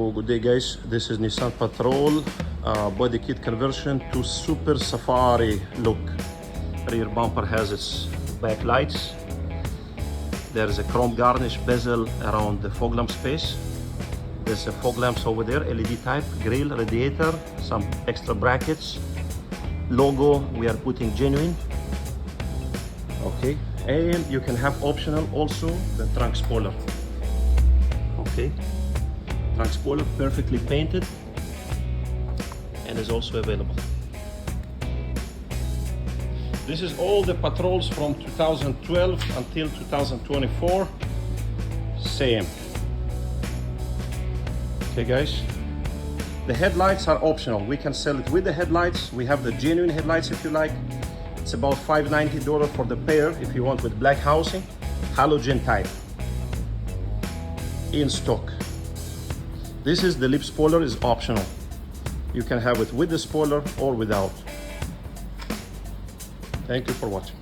Good day guys, this is Nissan Patrol body kit conversion to Super Safari look. Rear bumper has its back lights. There is a chrome garnish bezel around the fog lamp space. There's a fog lamps over there, LED type, grille, radiator, some extra brackets. Logo we are putting genuine. Okay, and you can have optional also the trunk spoiler. Okay. Trunk spoiler perfectly painted and is also available. This is all the Patrols from 2012 until 2024. Same. Okay guys, the headlights are optional. We can sell it with the headlights. We have the genuine headlights if you like. It's about $590 for the pair if you want with black housing, halogen type, in stock. This is the lip spoiler, is optional. You can have it with the spoiler or without. Thank you for watching.